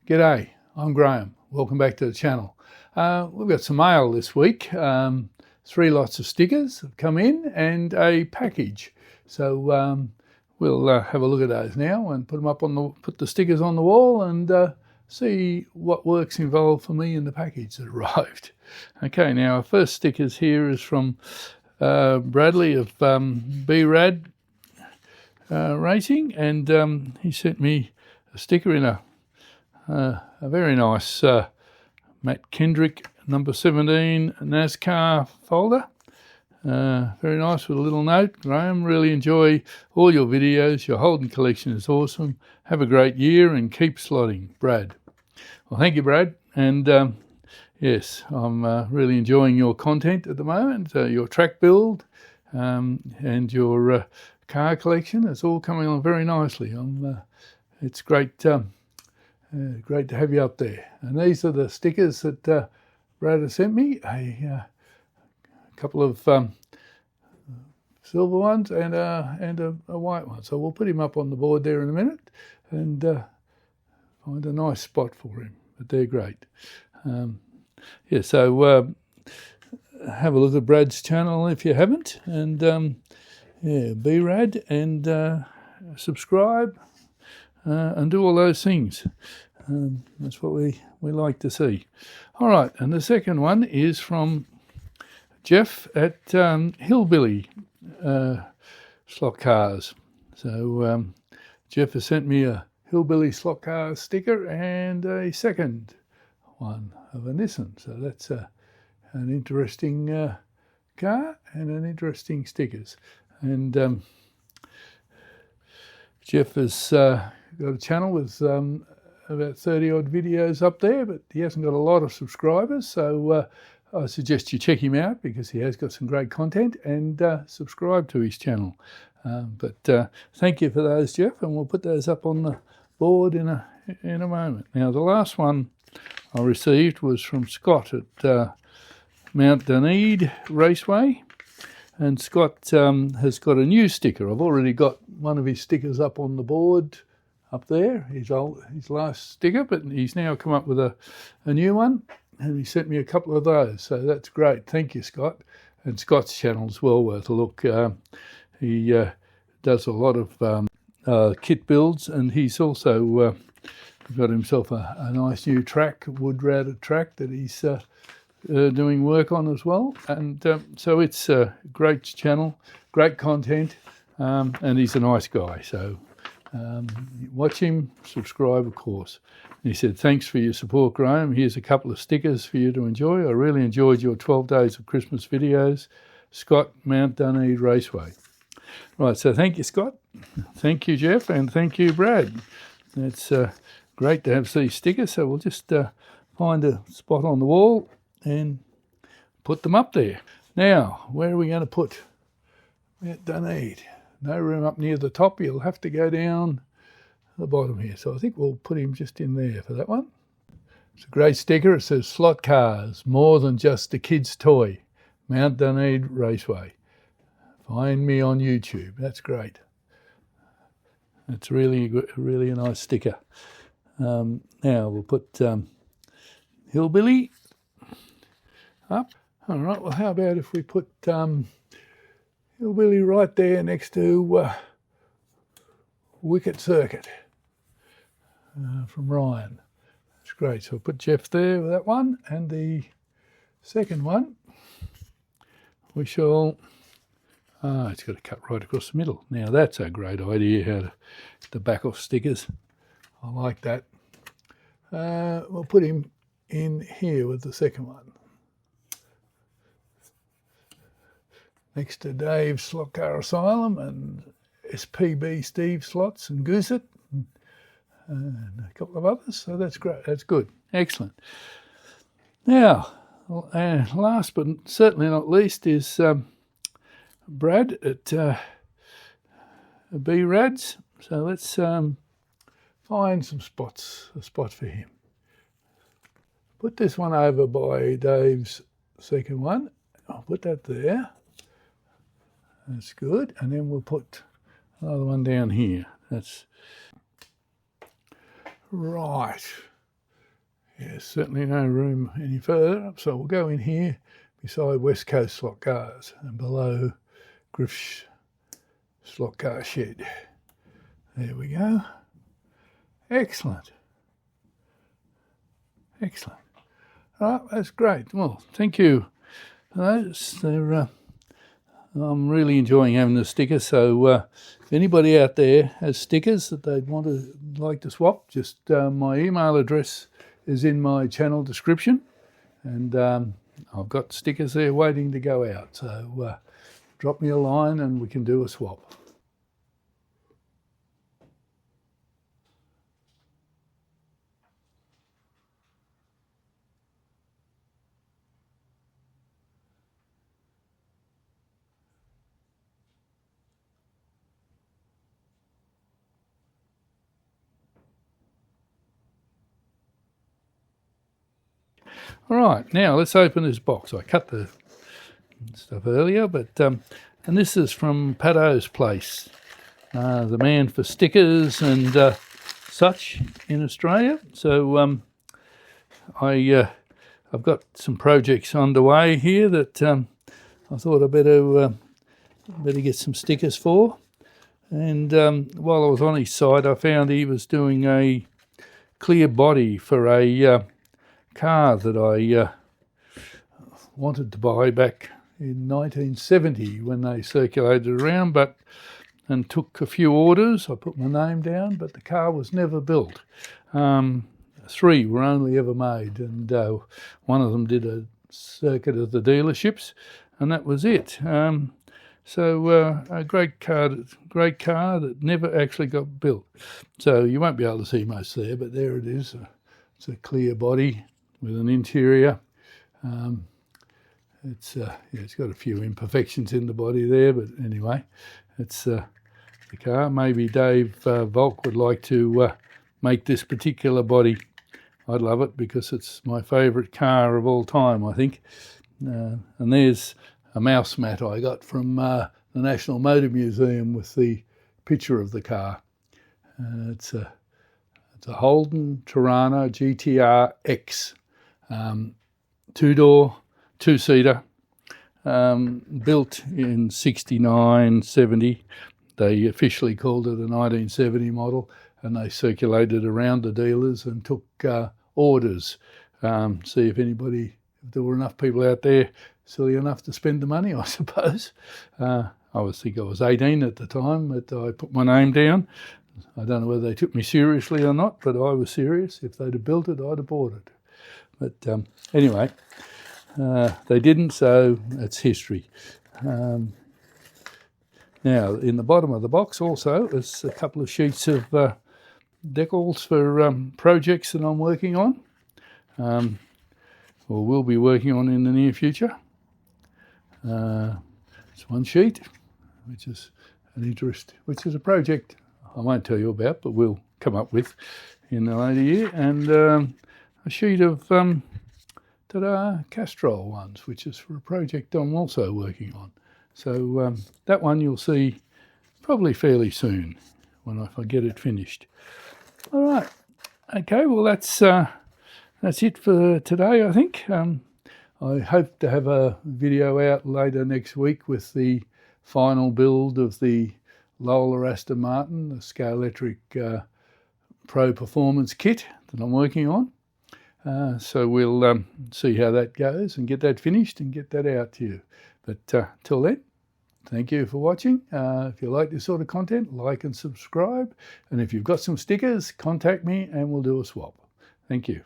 G'day, I'm Graham. Welcome back to the channel. We've got some mail this week. 3 lots of stickers have come in and a package. So we'll have a look at those now and put the stickers on the wall and see what work's involved for me in the package that arrived. Okay, now our first stickers here is from Bradley of B-Rad Racing, and he sent me a sticker in a very nice Matt Kendrick number 17 NASCAR folder. Very nice with a little note. Graham, really enjoy all your videos. Your Holden collection is awesome. Have a great year and keep slotting. Brad. Well, thank you, Brad. And yes, I'm really enjoying your content at the moment, your track build and your car collection. It's all coming along very nicely. It's great. Great to have you up there. And these are the stickers that Brad has sent me. A couple of silver ones and a white one. So we'll put him up on the board there in a minute and find a nice spot for him. But they're great. Yeah, so have a look at Brad's channel if you haven't. And yeah, be rad and subscribe. And do all those things. That's what we like to see. All right, and the second one is from Jeff at Hillbilly Slot Cars. So Jeff has sent me a Hillbilly Slot Car sticker and a second one of a Nissan. So that's an interesting car and an interesting stickers. And Jeff has got a channel with about 30 odd videos up there, but he hasn't got a lot of subscribers, so I suggest you check him out because he has got some great content, and subscribe to his channel. But thank you for those, Jeff, and we'll put those up on the board in a moment. Now, the last one I received was from Scott at Mount Dunedin Raceway. And Scott has got a new sticker. I've already got one of his stickers up on the board up there, his last sticker, but he's now come up with a new one, and he sent me a couple of those. So that's great. Thank you, Scott. And Scott's channel's well worth a look. He does a lot of kit builds, and he's also got himself a nice new track, wood-routed track that he's doing work on as well, and so it's a great channel, great content, and he's a nice guy, so watch him, subscribe of course. And he said, thanks for your support, Graham. Here's a couple of stickers for you to enjoy. I really enjoyed your 12 Days of Christmas videos. Scott, Mount Dunedin Raceway. Right, so thank you, Scott, thank you, Jeff, and thank you, Brad. It's great to have these stickers, so we'll just find a spot on the wall and put them up there. Now, where are we going to put Mount Dunedin? No room up near the top. You'll have to go down the bottom here. So I think we'll put him just in there for that one. It's a great sticker. It says, Slot Cars, more than just a kid's toy. Mount Dunedin Raceway. Find me on YouTube. That's great. That's really a nice sticker. Now we'll put Hillbilly up. All right, well, how about if we put Hillbilly right there next to Wicket Circuit from Ryan. That's great. So we'll put Jeff there with that one, and the second one we shall it's got to cut right across the middle. Now that's a great idea, how to back off stickers. I like that. We'll put him in here with the second one. Next to Dave's Slot Car Asylum and SPB Steve Slots and Gooset and a couple of others. So that's great. That's good. Excellent. Now, last but certainly not least is Brad at B-Rads. So let's find a spot for him. Put this one over by Dave's second one. I'll put that there. That's good. And then we'll put another one down here. That's right. Yeah, certainly no room any further, so we'll go in here beside West Coast slot cars and below Griff's slot car shed. There we go. Excellent. Excellent. All right, that's great. Well, thank you for those. I'm really enjoying having the stickers, so if anybody out there has stickers that they'd like to swap, just my email address is in my channel description, and I've got stickers there waiting to go out, so drop me a line and we can do a swap. All right, now let's open this box. I cut the stuff earlier, but and this is from Paddo's place, the man for stickers and such in Australia. So I've got some projects underway here that I thought I'd better get some stickers for. And while I was on his site, I found he was doing a clear body for a car that I wanted to buy back in 1970 when they circulated around, and took a few orders. I put my name down, but the car was never built. 3 were only ever made, and one of them did a circuit of the dealerships, and that was it. So a great car that never actually got built. So you won't be able to see most there, but there it is. It's a clear body with an interior. It's got a few imperfections in the body there, but anyway, it's the car. Maybe Dave Volk would like to make this particular body. I'd love it because it's my favourite car of all time, I think. And there's a mouse mat I got from the National Motor Museum with the picture of the car. It's a Holden Tirana GTR X, 2-door, 2-seater, built in 69, 70. They officially called it a 1970 model, and they circulated around the dealers and took orders. See if there were enough people out there silly enough to spend the money, I suppose. I was 18 at the time that I put my name down. I don't know whether they took me seriously or not, but I was serious. If they'd have built it, I'd have bought it. But anyway, they didn't, so it's history. Now, in the bottom of the box also is a couple of sheets of decals for projects that I'm working on, or will be working on in the near future. It's one sheet, which is a project I won't tell you about, but we'll come up with in the later year, and a sheet of Castrol ones, which is for a project I'm also working on. So that one you'll see probably fairly soon when I get it finished. All right. Okay, well that's it for today, I think. I hope to have a video out later next week with the final build of the Lola Aston Martin, the Scalextric Pro Performance kit that I'm working on. So we'll see how that goes and get that finished and get that out to you. But till then, thank you for watching. If you like this sort of content, like and subscribe. And if you've got some stickers, contact me and we'll do a swap. Thank you.